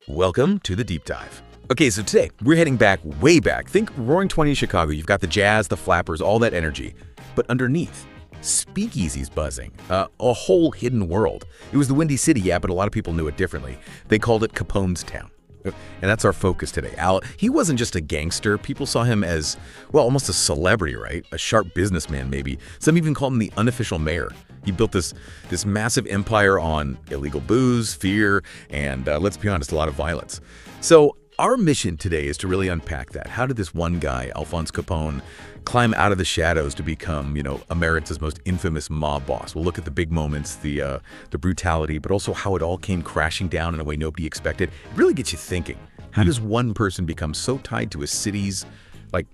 Welcome to the Deep Dive. Okay, so today we're heading back, way back. Think Roaring Twenties Chicago. You've got the jazz, the flappers, all that energy. But underneath, speakeasies buzzing, a whole hidden world. It was the Windy City, yeah, but a lot of people knew it differently. They called it Capone's town. And that's our focus today. Al, he wasn't just a gangster. People saw him as, well, almost a celebrity, right? A sharp businessman, maybe. Some even called him the unofficial mayor. He built this massive empire on illegal booze, fear, and let's be honest, a lot of violence. So our mission today is to really unpack that. How did this one guy, Alphonse Capone, climb out of the shadows to become, America's most infamous mob boss? We'll look at the big moments, the brutality, but also how it all came crashing down in a way nobody expected. It really gets you thinking. How does one person become so tied to a city's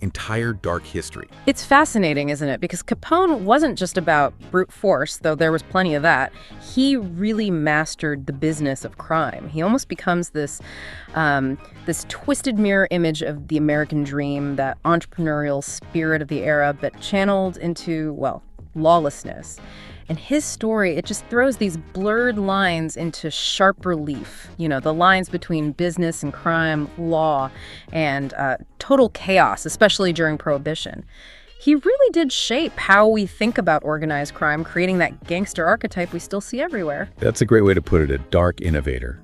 entire dark history? It's fascinating, isn't it? Because Capone wasn't just about brute force, though there was plenty of that. He really mastered the business of crime. He almost becomes this twisted mirror image of the American dream, that entrepreneurial spirit of the era, but channeled into, lawlessness. And his story, it just throws these blurred lines into sharp relief. The lines between business and crime, law, and total chaos, especially during Prohibition. He really did shape how we think about organized crime, creating that gangster archetype we still see everywhere. That's a great way to put it, a dark innovator.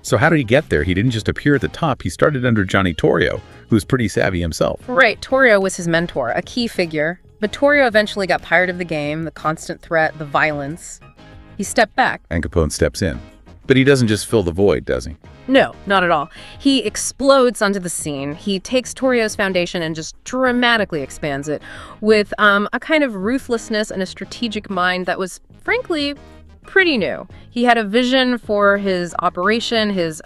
So how did he get there? He didn't just appear at the top. He started under Johnny Torrio, who was pretty savvy himself. Right, Torrio was his mentor, a key figure. But Torrio eventually got tired of the game, the constant threat, the violence. He stepped back. And Capone steps in. But he doesn't just fill the void, does he? No, not at all. He explodes onto the scene. He takes Torrio's foundation and just dramatically expands it with a kind of ruthlessness and a strategic mind that was, frankly, pretty new. He had a vision for his operation, his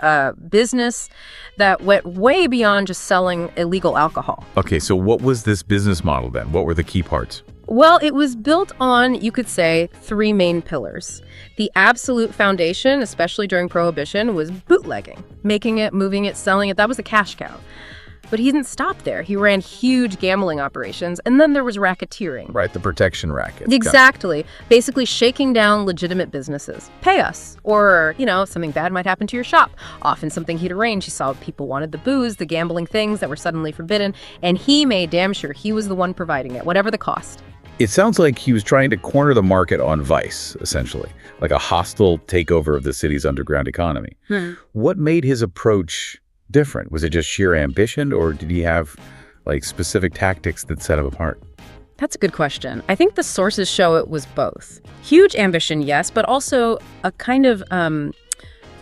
business, that went way beyond just selling illegal alcohol. Okay, so what was this business model then? What were the key parts? Well, it was built on, you could say, three main pillars. The absolute foundation, especially during Prohibition, was bootlegging. Making it, moving it, selling it, that was the cash cow. But he didn't stop there. He ran huge gambling operations, and then there was racketeering. Right, the protection racket. Exactly. Basically shaking down legitimate businesses. Pay us. Or, something bad might happen to your shop. Often something he'd arrange. He saw people wanted the booze, the gambling things that were suddenly forbidden, and he made damn sure he was the one providing it, whatever the cost. It sounds like he was trying to corner the market on vice, essentially, like a hostile takeover of the city's underground economy. What made his approach different? Was it just sheer ambition, or did he have specific tactics that set him apart? That's a good question. I think the sources show it was both. Huge ambition, yes, but also a kind of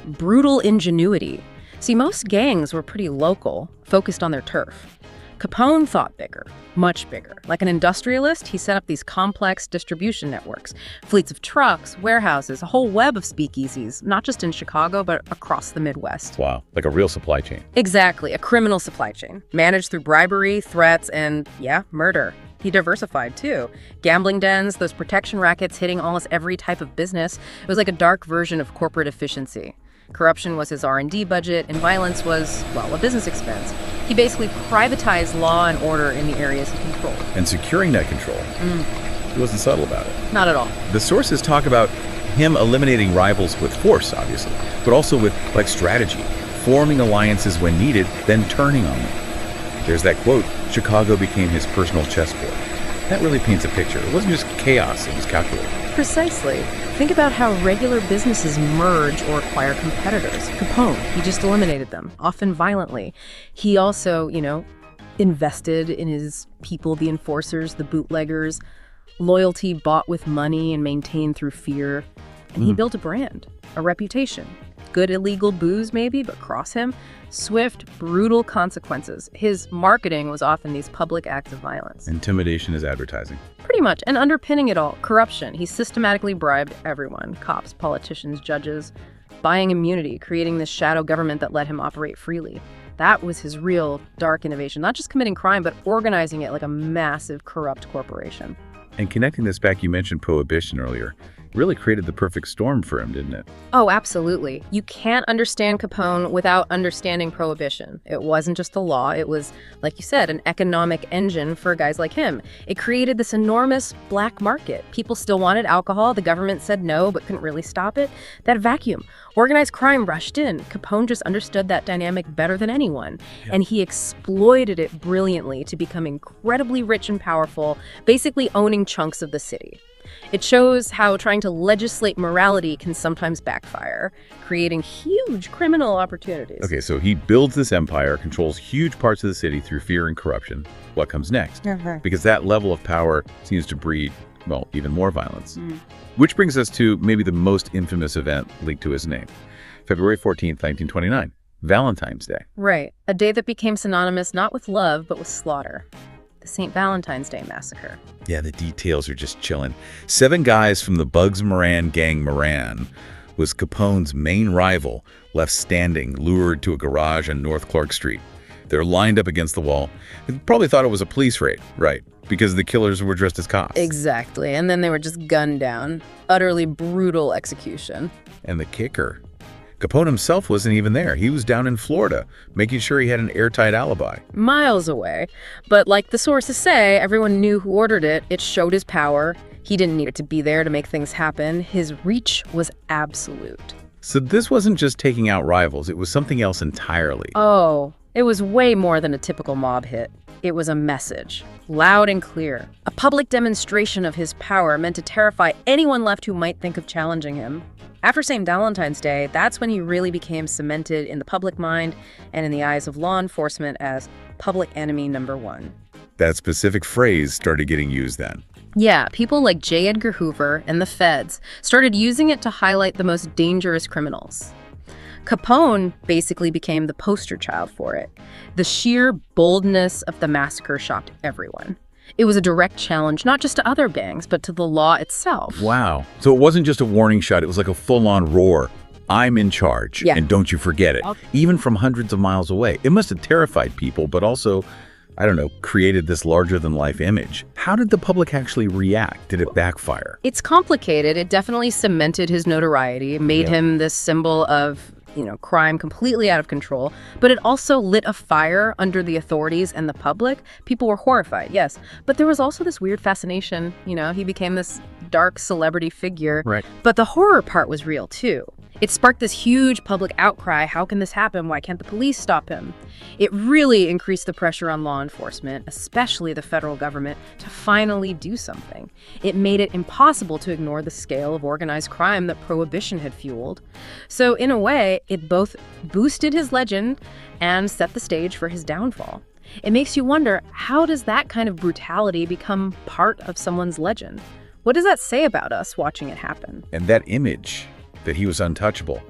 brutal ingenuity. See, most gangs were pretty local, focused on their turf. Capone thought bigger, much bigger. Like an industrialist, he set up these complex distribution networks, fleets of trucks, warehouses, a whole web of speakeasies, not just in Chicago, but across the Midwest. Wow, like a real supply chain. Exactly, a criminal supply chain, managed through bribery, threats, and, murder. He diversified, too. Gambling dens, those protection rackets hitting almost every type of business. It was like a dark version of corporate efficiency. Corruption was his R&D budget, and violence was, a business expense. He basically privatized law and order in the areas he controlled. And securing that control, he wasn't subtle about it. Not at all. The sources talk about him eliminating rivals with force, obviously, but also with, strategy, forming alliances when needed, then turning on them. There's that quote, "Chicago became his personal chessboard." That really paints a picture. It wasn't just chaos, it was calculated. Precisely. Think about how regular businesses merge or acquire competitors. Capone, he just eliminated them, often violently. He also, invested in his people, the enforcers, the bootleggers, loyalty bought with money and maintained through fear. And he built a brand, a reputation. Good illegal booze, maybe, but cross him, swift, brutal consequences. His marketing was often these public acts of violence. Intimidation is advertising. Pretty much. And underpinning it all, corruption. He systematically bribed everyone, cops, politicians, judges, buying immunity, creating this shadow government that let him operate freely. That was his real dark innovation, not just committing crime, but organizing it like a massive corrupt corporation. And connecting this back, you mentioned Prohibition earlier. really created the perfect storm for him, didn't it? Oh, absolutely. You can't understand Capone without understanding Prohibition. It wasn't just the law. It was, like you said, an economic engine for guys like him. It created this enormous black market. People still wanted alcohol. The government said no, but couldn't really stop it. That vacuum. Organized crime rushed in. Capone just understood that dynamic better than anyone. Yeah. And he exploited it brilliantly to become incredibly rich and powerful, basically owning chunks of the city. It shows how trying to legislate morality can sometimes backfire, creating huge criminal opportunities. Okay, so he builds this empire, controls huge parts of the city through fear and corruption. What comes next? Because that level of power seems to breed, well, even more violence. Which brings us to maybe the most infamous event linked to his name. February 14th, 1929, Valentine's Day. Right, a day that became synonymous not with love, but with slaughter. The St. Valentine's Day Massacre. Yeah, the details are just chilling. 7 guys from the Bugs Moran gang Moran was Capone's main rival left standing, lured to a garage on North Clark Street. They're lined up against the wall. They probably thought it was a police raid, right? Because the killers were dressed as cops. Exactly, and then they were just gunned down. Utterly brutal execution. And the kicker, Capone himself wasn't even there. He was down in Florida, making sure he had an airtight alibi. Miles away. But like the sources say, everyone knew who ordered it. It showed his power. He didn't need it to be there to make things happen. His reach was absolute. So this wasn't just taking out rivals. It was something else entirely. Oh, it was way more than a typical mob hit. It was a message, loud and clear. A public demonstration of his power meant to terrify anyone left who might think of challenging him. After St. Valentine's Day, that's when he really became cemented in the public mind and in the eyes of law enforcement as public enemy number 1. That specific phrase started getting used then. Yeah, people like J. Edgar Hoover and the feds started using it to highlight the most dangerous criminals. Capone basically became the poster child for it. The sheer boldness of the massacre shocked everyone. It was a direct challenge, not just to other gangs, but to the law itself. Wow. So it wasn't just a warning shot, it was like a full-on roar. I'm in charge, and don't you forget it. Even from hundreds of miles away. It must have terrified people, but also, I don't know, created this larger-than-life image. How did the public actually react? Did it backfire? It's complicated. It definitely cemented his notoriety, made him this symbol of crime completely out of control, but it also lit a fire under the authorities and the public. People were horrified, yes, but there was also this weird fascination. He became this dark celebrity figure. Right. But the horror part was real too. It sparked this huge public outcry. How can this happen? Why can't the police stop him? It really increased the pressure on law enforcement, especially the federal government, to finally do something. It made it impossible to ignore the scale of organized crime that Prohibition had fueled. So in a way, it both boosted his legend and set the stage for his downfall. It makes you wonder, how does that kind of brutality become part of someone's legend? What does that say about us watching it happen? And that image that he was untouchable,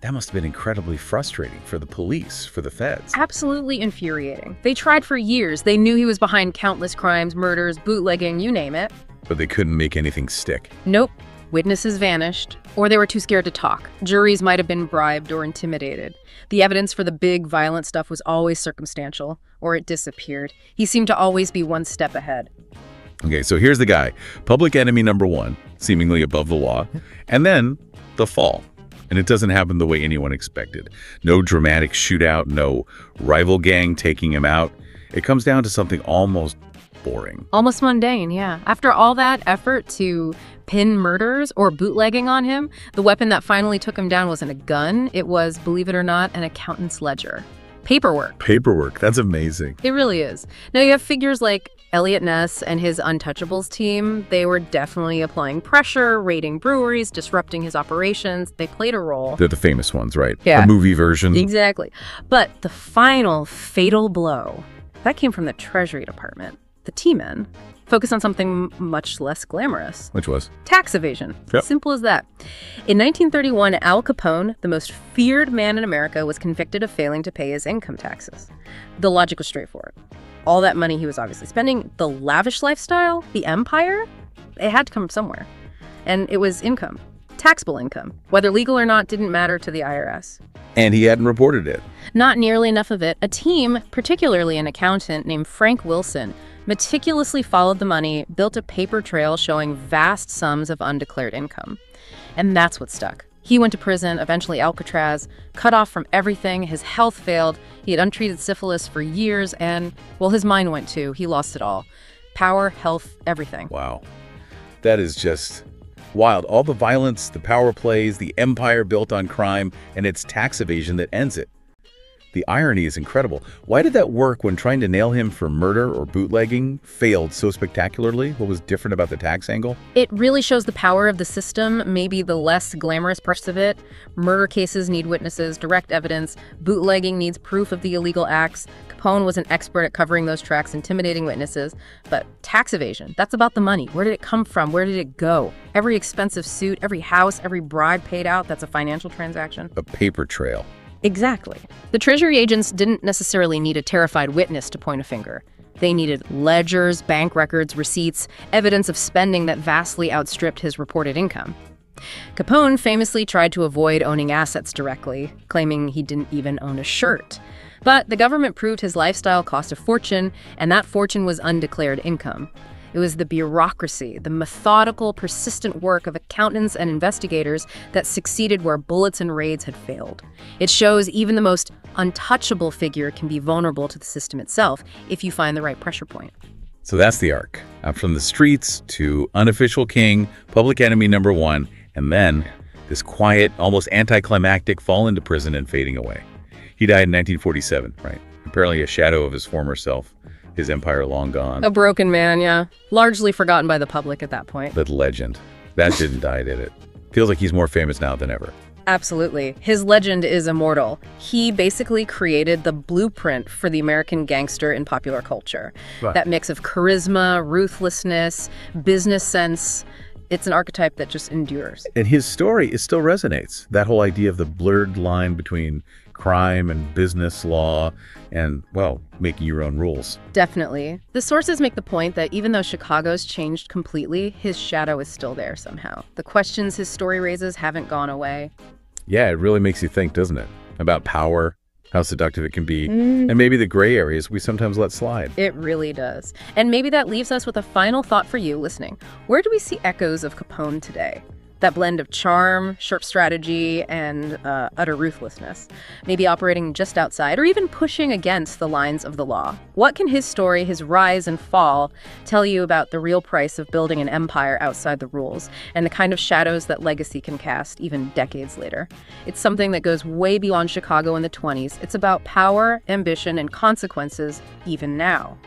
that must have been incredibly frustrating for the police, for the feds. Absolutely infuriating. They tried for years. They knew he was behind countless crimes, murders, bootlegging, you name it. But they couldn't make anything stick. Nope. Witnesses vanished, or they were too scared to talk. Juries might have been bribed or intimidated. The evidence for the big, violent stuff was always circumstantial, or it disappeared. He seemed to always be one step ahead. Okay, so here's the guy, public enemy number 1, seemingly above the law, and then the fall. And it doesn't happen the way anyone expected. No dramatic shootout, no rival gang taking him out. It comes down to something almost boring. Almost mundane, yeah. After all that effort to pin murders or bootlegging on him, the weapon that finally took him down wasn't a gun. It was, believe it or not, an accountant's ledger. Paperwork. Paperwork. That's amazing. It really is. Now you have figures like Elliot Ness and his Untouchables team. They were definitely applying pressure, raiding breweries, disrupting his operations. They played a role. They're the famous ones, right? Yeah. The movie version. Exactly. But the final fatal blow, that came from the Treasury Department. The T-Men focused on something much less glamorous. Which was? Tax evasion. Yep. Simple as that. In 1931, Al Capone, the most feared man in America, was convicted of failing to pay his income taxes. The logic was straightforward. All that money he was obviously spending, the lavish lifestyle, the empire, it had to come from somewhere. And it was income. Taxable income. Whether legal or not didn't matter to the IRS. And he hadn't reported it. Not nearly enough of it. A team, particularly an accountant named Frank Wilson, meticulously followed the money, built a paper trail showing vast sums of undeclared income. And that's what stuck. He went to prison, eventually Alcatraz, cut off from everything. His health failed. He had untreated syphilis for years, and, well, his mind went too. He lost it all. Power, health, everything. Wow. That is just wild. All the violence, the power plays, the empire built on crime, and it's tax evasion that ends it. The irony is incredible. Why did that work when trying to nail him for murder or bootlegging failed so spectacularly? What was different about the tax angle? It really shows the power of the system, maybe the less glamorous parts of it. Murder cases need witnesses, direct evidence. Bootlegging needs proof of the illegal acts. Capone was an expert at covering those tracks, intimidating witnesses. But tax evasion, that's about the money. Where did it come from? Where did it go? Every expensive suit, every house, every bribe paid out, that's a financial transaction. A paper trail. Exactly. The Treasury agents didn't necessarily need a terrified witness to point a finger. They needed ledgers, bank records, receipts, evidence of spending that vastly outstripped his reported income. Capone famously tried to avoid owning assets directly, claiming he didn't even own a shirt. But the government proved his lifestyle cost a fortune, and that fortune was undeclared income. It was the bureaucracy, the methodical, persistent work of accountants and investigators that succeeded where bullets and raids had failed. It shows even the most untouchable figure can be vulnerable to the system itself if you find the right pressure point. So that's the arc. From the streets to unofficial king, public enemy number one, and then this quiet, almost anticlimactic fall into prison and fading away. He died in 1947, right? Apparently a shadow of his former self. His empire long gone. A broken man, yeah. Largely forgotten by the public at that point. But legend. That didn't die, did it? Feels like he's more famous now than ever. Absolutely. His legend is immortal. He basically created the blueprint for the American gangster in popular culture. Right. That mix of charisma, ruthlessness, business sense. It's an archetype that just endures. And his story still resonates. That whole idea of the blurred line between crime and business law and, well, making your own rules. Definitely. The sources make the point that even though Chicago's changed completely, his shadow is still there somehow. The questions his story raises haven't gone away. Yeah, it really makes you think, doesn't it? About power, how seductive it can be, and maybe the gray areas we sometimes let slide. It really does. And maybe that leaves us with a final thought for you listening. Where do we see echoes of Capone today? That blend of charm, sharp strategy, and utter ruthlessness. Maybe operating just outside or even pushing against the lines of the law. What can his story, his rise and fall, tell you about the real price of building an empire outside the rules and the kind of shadows that legacy can cast even decades later? It's something that goes way beyond Chicago in the 20s. It's about power, ambition, and consequences even now.